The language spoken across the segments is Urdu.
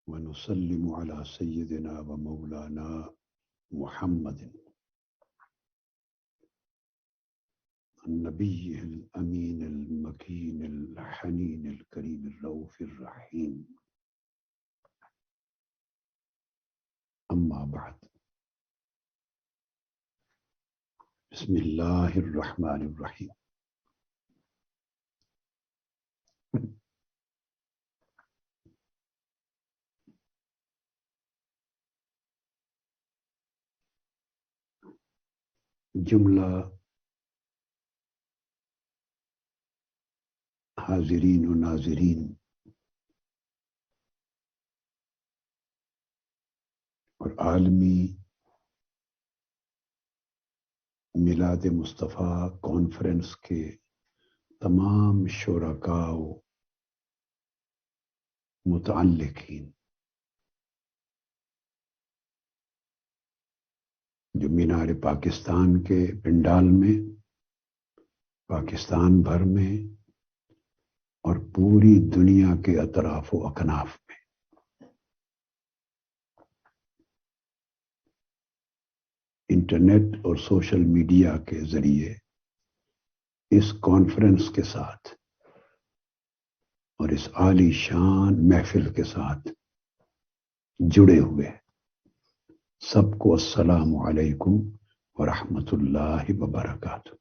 ونسلم على سيدنا ومولانا محمد النبي الأمين المكين الحنين الكريم الرؤوف الرحيم. أما بعد، بسم الله الرحمن الرحيم. جملہ حاضرین و ناظرین اور عالمی میلاد مصطفیٰ کانفرنس کے تمام شرکاء و متعلقین جو مینار پاکستان کے پنڈال میں، پاکستان بھر میں اور پوری دنیا کے اطراف و اکناف میں انٹرنیٹ اور سوشل میڈیا کے ذریعے اس کانفرنس کے ساتھ اور اس عالی شان محفل کے ساتھ جڑے ہوئے سب کو السلام علیکم ورحمۃ اللہ وبرکاتہ۔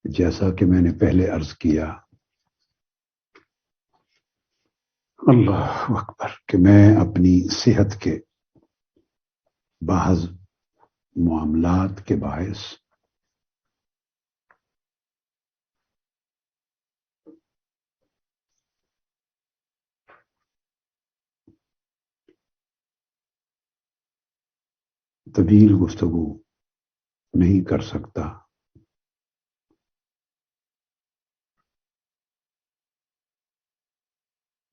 جیسا کہ میں نے پہلے عرض کیا، اللہ اکبر، کہ میں اپنی صحت کے بعض معاملات کے باعث طویل گفتگو نہیں کر سکتا،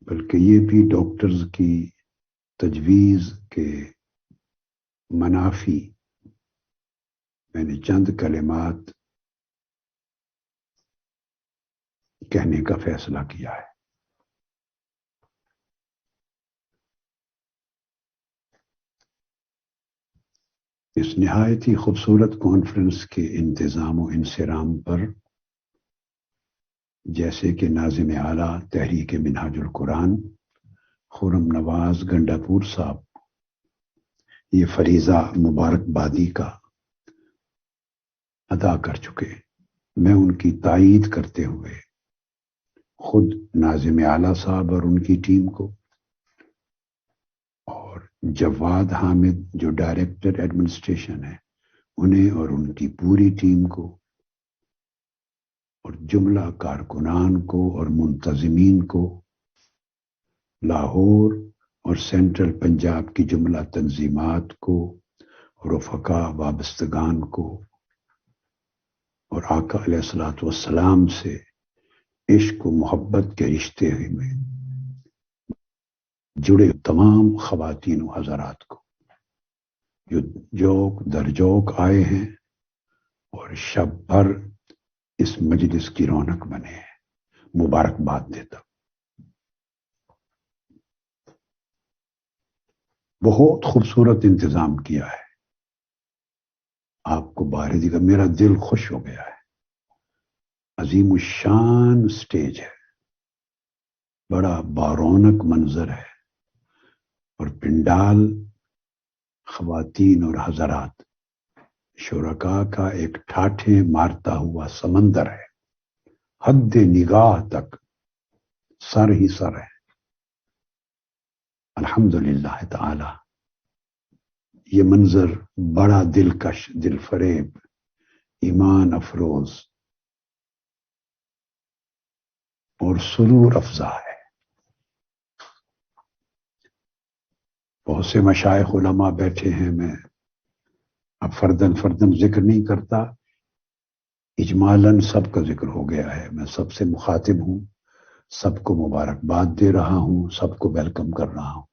بلکہ یہ بھی ڈاکٹرز کی تجویز کے منافی میں نے چند کلمات کہنے کا فیصلہ کیا ہے۔ اس نہایت ہی خوبصورت کانفرنس کے انتظام و انصرام پر، جیسے کہ ناظم اعلیٰ تحریک منہاج القرآن خرم نواز گنڈا پور صاحب یہ فریضہ مبارکبادی کا ادا کر چکے، میں ان کی تائید کرتے ہوئے خود ناظم اعلیٰ صاحب اور ان کی ٹیم کو، اور جواد حامد جو ڈائریکٹر ایڈمنسٹریشن ہے انہیں اور ان کی پوری ٹیم کو، اور جملہ کارکنان کو اور منتظمین کو، لاہور اور سینٹرل پنجاب کی جملہ تنظیمات کو، رفقا وابستگان کو، اور آقا علیہ الصلوۃ والسلام سے عشق و محبت کے رشتے میں جڑے تمام خواتین و حضرات کو جو جوک در جوک آئے ہیں اور شب بھر اس مجلس کی رونق بنے ہیں، مبارکباد دیتا۔ بہت خوبصورت انتظام کیا ہے، آپ کو بارے کا میرا دل خوش ہو گیا ہے۔ عظیم الشان سٹیج ہے، بڑا بارونق منظر ہے، اور پنڈال خواتین اور حضرات شرکاء کا ایک ٹھاٹھے مارتا ہوا سمندر ہے، حد نگاہ تک سر ہی سر ہے۔ الحمدللہ تعالی یہ منظر بڑا دلکش، دل فریب، ایمان افروز اور سرور افزا ہے۔ بہت سے مشائخ علماء بیٹھے ہیں، میں اب فردن ذکر نہیں کرتا، اجمالاً سب کا ذکر ہو گیا ہے۔ میں سب سے مخاطب ہوں، سب کو مبارکباد دے رہا ہوں، سب کو ویلکم کر رہا ہوں،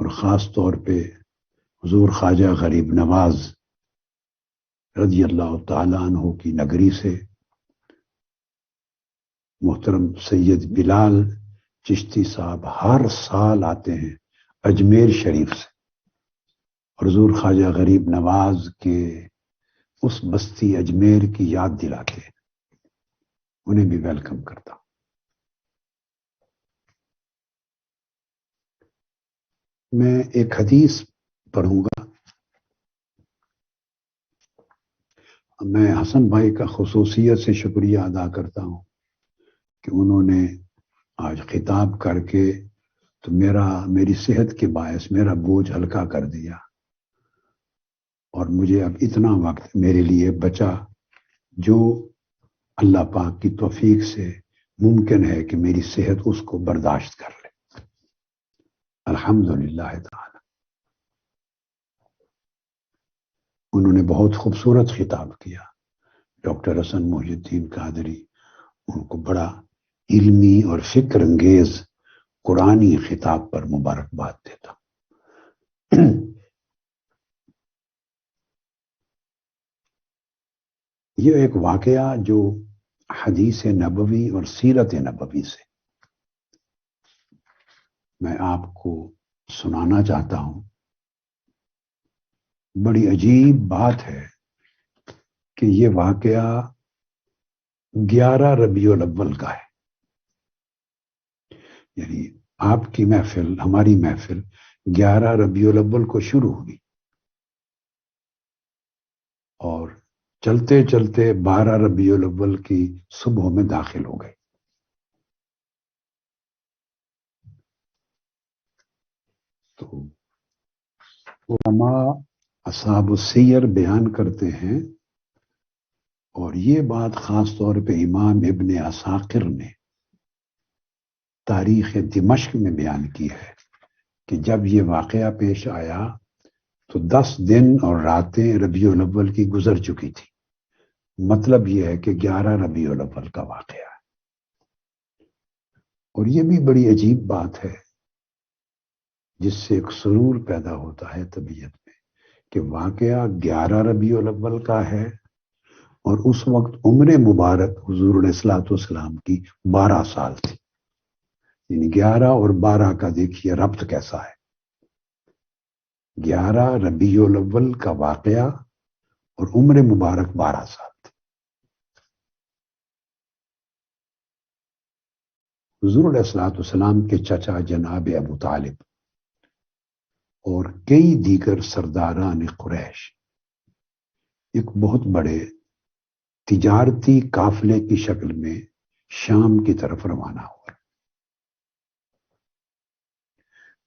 اور خاص طور پہ حضور خواجہ غریب نواز رضی اللہ تعالیٰ عنہ کی نگری سے محترم سید بلال چشتی صاحب ہر سال آتے ہیں اجمیر شریف سے، اور حضور خواجہ غریب نواز کے اس بستی اجمیر کی یاد دلاتے ہیں، انہیں بھی ویلکم کرتا ہوں۔ میں ایک حدیث پڑھوں گا۔ میں حسن بھائی کا خصوصیت سے شکریہ ادا کرتا ہوں کہ انہوں نے آج خطاب کر کے تو میری صحت کے باعث میرا بوجھ ہلکا کر دیا، اور مجھے اب اتنا وقت میرے لیے بچا جو اللہ پاک کی توفیق سے ممکن ہے کہ میری صحت اس کو برداشت کر لے، الحمدللہ تعالی۔ انہوں نے بہت خوبصورت خطاب کیا، ڈاکٹر حسن محی الدین قادری، ان کو بڑا علمی اور فکر انگیز قرآنی خطاب پر مبارکباد دیتا۔ یہ ایک واقعہ جو حدیث نبوی اور سیرت نبوی سے میں آپ کو سنانا چاہتا ہوں۔ بڑی عجیب بات ہے کہ یہ واقعہ 11 ربیع الاول کا ہے، یعنی آپ کی محفل، ہماری محفل 11 ربیع الاول کو شروع ہوئی اور چلتے چلتے 12 ربیع الاول کی صبح میں داخل ہو گئے۔ تو علماء اصحاب السیر بیان کرتے ہیں، اور یہ بات خاص طور پہ امام ابن عساکر نے تاریخ دمشق میں بیان کی ہے کہ جب یہ واقعہ پیش آیا تو 10 دن اور راتیں ربیع الاول کی گزر چکی تھی۔ مطلب یہ ہے کہ 11 ربیع الاول کا واقعہ ہے۔ اور یہ بھی بڑی عجیب بات ہے جس سے ایک سرور پیدا ہوتا ہے طبیعت میں کہ واقعہ 11 ربیع الاول کا ہے، اور اس وقت عمر مبارک حضور علیہ الصلوۃ والسلام کی 12 سال تھی، یعنی 11 اور 12 کا دیکھیے ربط کیسا ہے۔ 11 ربیع الاول کا واقعہ اور عمر مبارک 12 سال تھی۔ حضور علیہ الصلوۃ والسلام کے چچا جناب ابو طالب اور کئی دیگر سرداران قریش ایک بہت بڑے تجارتی قافلے کی شکل میں شام کی طرف روانہ ہوا۔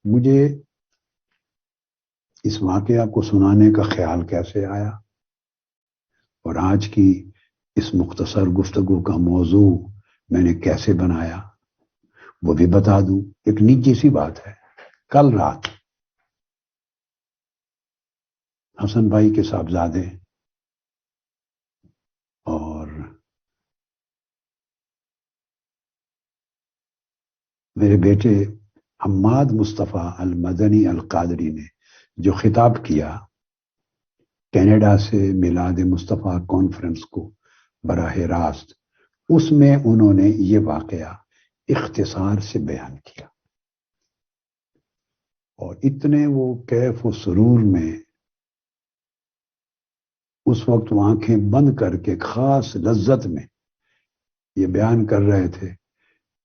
مجھے اس واقعہ کو سنانے کا خیال کیسے آیا اور آج کی اس مختصر گفتگو کا موضوع میں نے کیسے بنایا وہ بھی بتا دوں۔ ایک نجی سی بات ہے، کل رات حسن بھائی کے صاحبزادے اور میرے بیٹے حماد مصطفیٰ المدنی القادری نے جو خطاب کیا کینیڈا سے میلاد مصطفیٰ کانفرنس کو براہ راست، اس میں انہوں نے یہ واقعہ اختصار سے بیان کیا، اور اتنے وہ کیف و سرور میں اس وقت وہ آنکھیں بند کر کے خاص لذت میں یہ بیان کر رہے تھے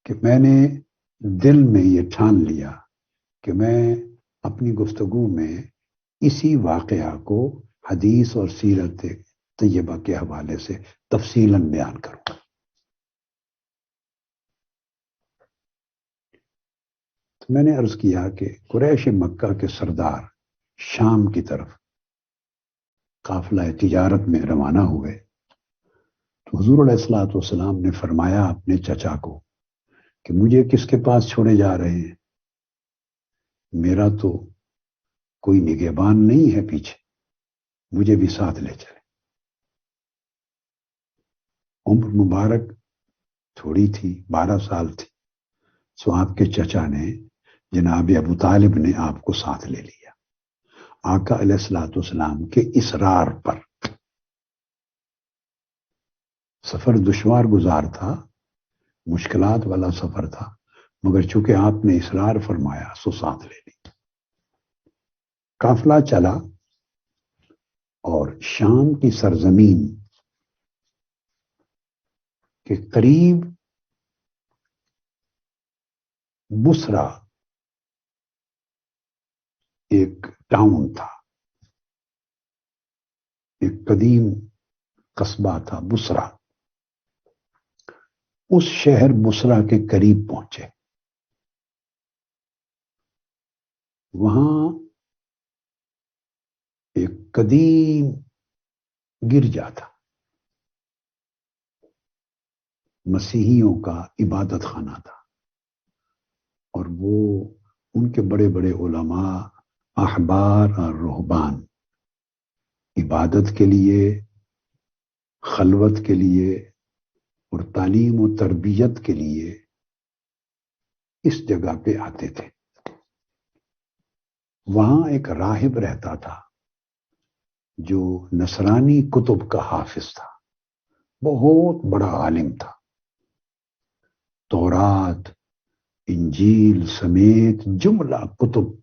کہ میں نے دل میں یہ ٹھان لیا کہ میں اپنی گفتگو میں اسی واقعہ کو حدیث اور سیرت طیبہ کے حوالے سے تفصیلاً بیان کروں گا۔ تو میں نے عرض کیا کہ قریش مکہ کے سردار شام کی طرف قافلہ تجارت میں روانہ ہوئے تو حضور علیہ الصلوۃ والسلام نے فرمایا اپنے چچا کو کہ مجھے کس کے پاس چھوڑے جا رہے ہیں، میرا تو کوئی نگہبان نہیں ہے پیچھے، مجھے بھی ساتھ لے چلے۔ عمر مبارک تھوڑی تھی، 12 سال تھی، سو آپ کے چچا نے جناب ابو طالب نے آپ کو ساتھ لے لیا۔ آقا علیہ الصلوۃ والسلام کے اصرار پر. سفر دشوار گزار تھا، مشکلات والا سفر تھا، مگر چونکہ آپ نے اصرار فرمایا سو ساتھ لے لی. قافلہ چلا اور شام کی سرزمین کے قریب بصرہ ایک ٹاؤن تھا، ایک قدیم قصبہ تھا بصرہ. اس شہر بصرہ کے قریب پہنچے. وہاں ایک قدیم گرجا تھا، مسیحیوں کا عبادت خانہ تھا، اور وہ ان کے بڑے بڑے علماء، احبار اور رہبان عبادت کے لیے، خلوت کے لیے اور تعلیم و تربیت کے لیے اس جگہ پہ آتے تھے. وہاں ایک راہب رہتا تھا جو نصرانی کتب کا حافظ تھا، بہت بڑا عالم تھا. تورات، انجیل سمیت جملہ کتب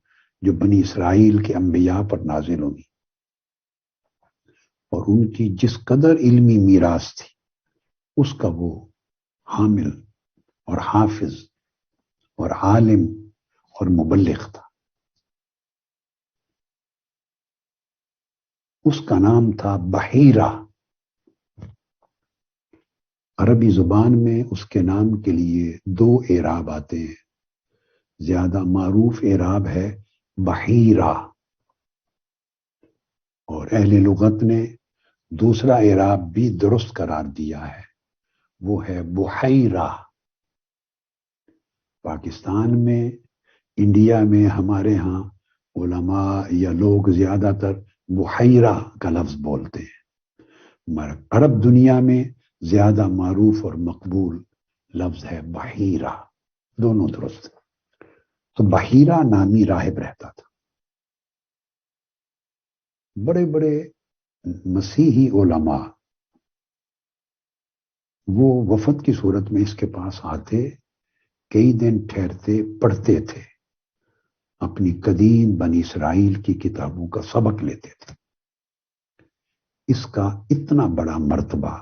جو بنی اسرائیل کے انبیاء پر نازل ہوئی اور ان کی جس قدر علمی میراث تھی اس کا وہ حامل اور حافظ اور عالم اور مبلغ تھا. اس کا نام تھا بحیرہ. عربی زبان میں اس کے نام کے لیے دو اعراب آتے ہیں. زیادہ معروف اعراب ہے بحیرہ، اور اہل لغت نے دوسرا اعراب بھی درست قرار دیا ہے، وہ ہے بحیرہ. پاکستان میں، انڈیا میں ہمارے ہاں علماء یا لوگ زیادہ تر بحیرہ کا لفظ بولتے ہیں، مگر عرب دنیا میں زیادہ معروف اور مقبول لفظ ہے بحیرہ. دونوں درست. تو بحیرہ نامی راہب رہتا تھا. بڑے بڑے مسیحی علماء وہ وفد کی صورت میں اس کے پاس آتے، کئی دن ٹھہرتے، پڑھتے تھے، اپنی قدیم بنی اسرائیل کی کتابوں کا سبق لیتے تھے. اس کا اتنا بڑا مرتبہ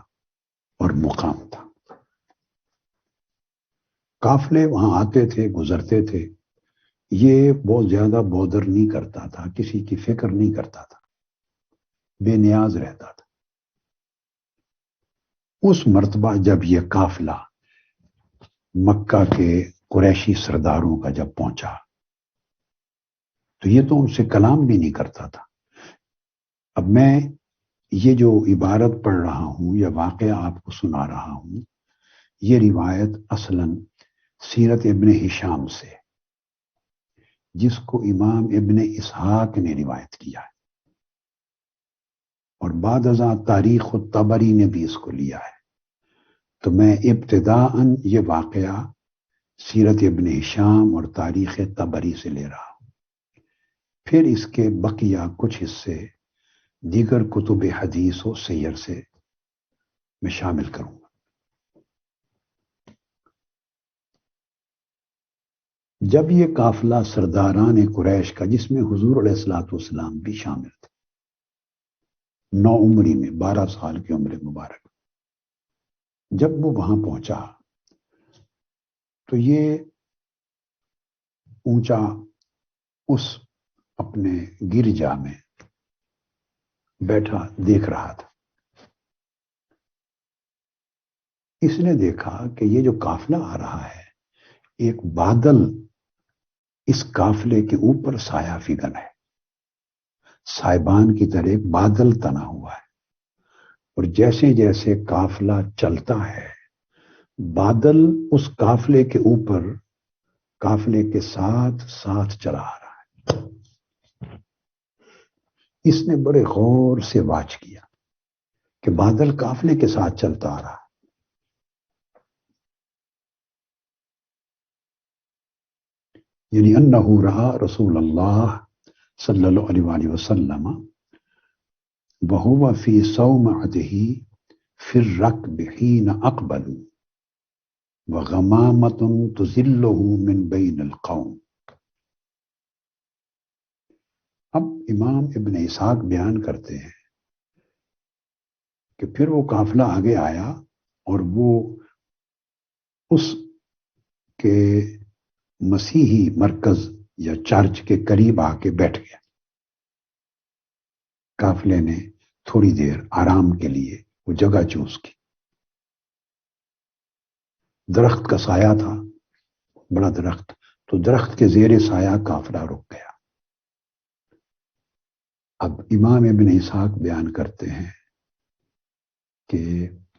اور مقام تھا. قافلے وہاں آتے تھے، گزرتے تھے. یہ بہت زیادہ بودر نہیں کرتا تھا، کسی کی فکر نہیں کرتا تھا، بے نیاز رہتا تھا. اس مرتبہ جب یہ قافلہ مکہ کے قریشی سرداروں کا جب پہنچا تو یہ تو ان سے کلام بھی نہیں کرتا تھا. اب میں یہ جو عبارت پڑھ رہا ہوں یا واقعہ آپ کو سنا رہا ہوں، یہ روایت اصلاً سیرت ابن ہشام سے، جس کو امام ابن اسحاق نے روایت کیا ہے، اور بعد ازاں تاریخ الطبری نے بھی اس کو لیا ہے. تو میں ابتداءً یہ واقعہ سیرت ابن ہشام اور تاریخ طبری سے لے رہا ہوں. پھر اس کے بقیہ کچھ حصے دیگر کتب حدیث و سیر سے میں شامل کروں گا. جب یہ قافلہ سرداران قریش کا، جس میں حضور علیہ الصلوۃ والسلام بھی شامل تھے، 9 عمری میں، 12 سال کی عمر مبارک، جب وہ وہاں پہنچا تو یہ اونچا اس اپنے گرجا میں بیٹھا دیکھ رہا تھا. اس نے دیکھا کہ یہ جو قافلہ آ رہا ہے، ایک بادل اس قافلے کے اوپر سایہ فگن ہے، سائبان کی طرح ایک بادل تنا ہوا ہے، اور جیسے جیسے قافلہ چلتا ہے بادل اس قافلے کے اوپر، قافلے کے ساتھ ساتھ چلا آ رہا ہے. اس نے بڑے غور سے واچ کیا کہ بادل قافلے کے ساتھ چلتا آ رہا ہے. یعنی انہ رہا رسول اللہ صلی اللہ علیہ وآلہ وسلم وهو في صومعته في الركب حين اقبلوا وغمامة تظله من بين القوم. اب امام ابن اسحاق بیان کرتے ہیں کہ پھر وہ قافلہ آگے آیا اور وہ اس کے مسیحی مرکز یا چرچ کے قریب آ کے بیٹھ گیا. قافلے نے تھوڑی دیر آرام کے لیے وہ جگہ چوز کی. درخت کا سایہ تھا، بڑا درخت، تو درخت کے زیر سایہ قافلہ رک گیا. اب امام ابن اسحاق بیان کرتے ہیں کہ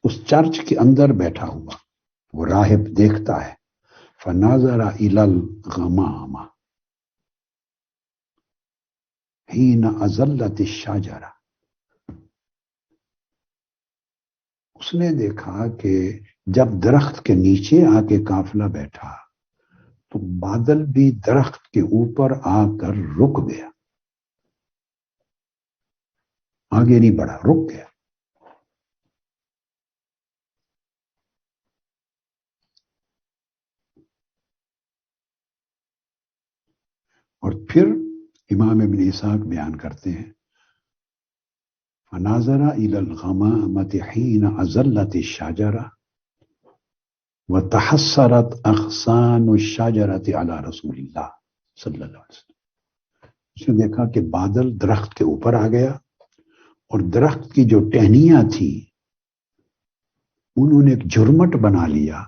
اس چرچ کے اندر بیٹھا ہوا وہ راہب دیکھتا ہے فناظر الی الغمامہ حین اظلت الشجرہ. اس نے دیکھا کہ جب درخت کے نیچے آ کے قافلہ بیٹھا تو بادل بھی درخت کے اوپر آ کر رک گیا، آگے نہیں بڑھا، رک گیا. اور پھر امام ابن اسحاق بیان کرتے ہیں فناظر الی الغمامۃ حین اظلت الشجرہ وتحسرت اغصان الشجرۃ علی رسول اللہ صلی اللہ علیہ وسلم. اس نے دیکھا کہ بادل درخت کے اوپر آ گیا اور درخت کی جو ٹہنیاں تھیں انہوں نے ایک جھرمٹ بنا لیا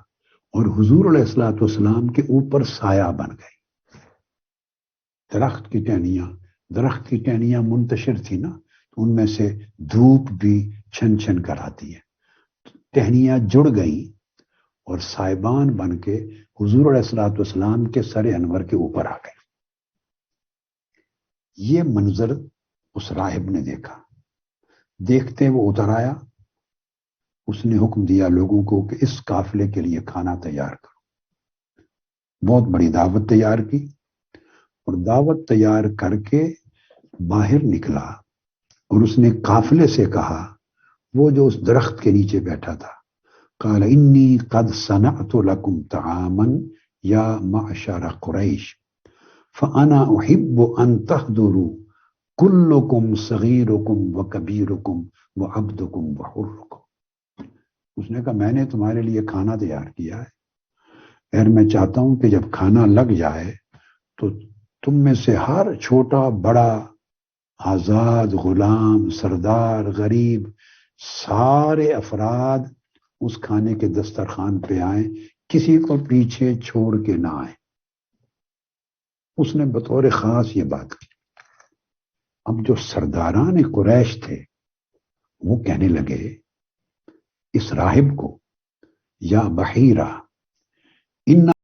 اور حضور علیہ الصلوۃ والسلام کے اوپر سایہ بن گئی. درخت کی ٹہنیاں منتشر تھی نا، تو ان میں سے دھوپ بھی چھن چھن کر آتی ہے. ٹہنیاں جڑ گئیں اور سائبان بن کے حضور علیہ الصلوۃ والسلام کے سر انور کے اوپر آ گئے. یہ منظر اس راہب نے دیکھا. دیکھتے وہ اتر آیا، اس نے حکم دیا لوگوں کو کہ اس قافلے کے لیے کھانا تیار کرو. بہت بڑی دعوت تیار کی اور دعوت تیار کر کے باہر نکلا اور اس نے قافلے سے کہا، وہ جو اس درخت کے نیچے بیٹھا تھا، قال انی قد صنعت لکم طعاما یا معشر قریش فانا احب ان تحضروا کلکم صغیرکم وکبیرکم وعبدکم وحرکم. اس نے کہا میں نے تمہارے لیے کھانا تیار کیا ہے اور میں چاہتا ہوں کہ جب کھانا لگ جائے تو تم میں سے ہر چھوٹا بڑا، آزاد غلام، سردار غریب، سارے افراد اس کھانے کے دسترخوان پہ آئیں، کسی کو پیچھے چھوڑ کے نہ آئیں. اس نے بطور خاص یہ بات کی. اب جو سرداران قریش تھے وہ کہنے لگے اس راہب کو، یا بحیرہ ان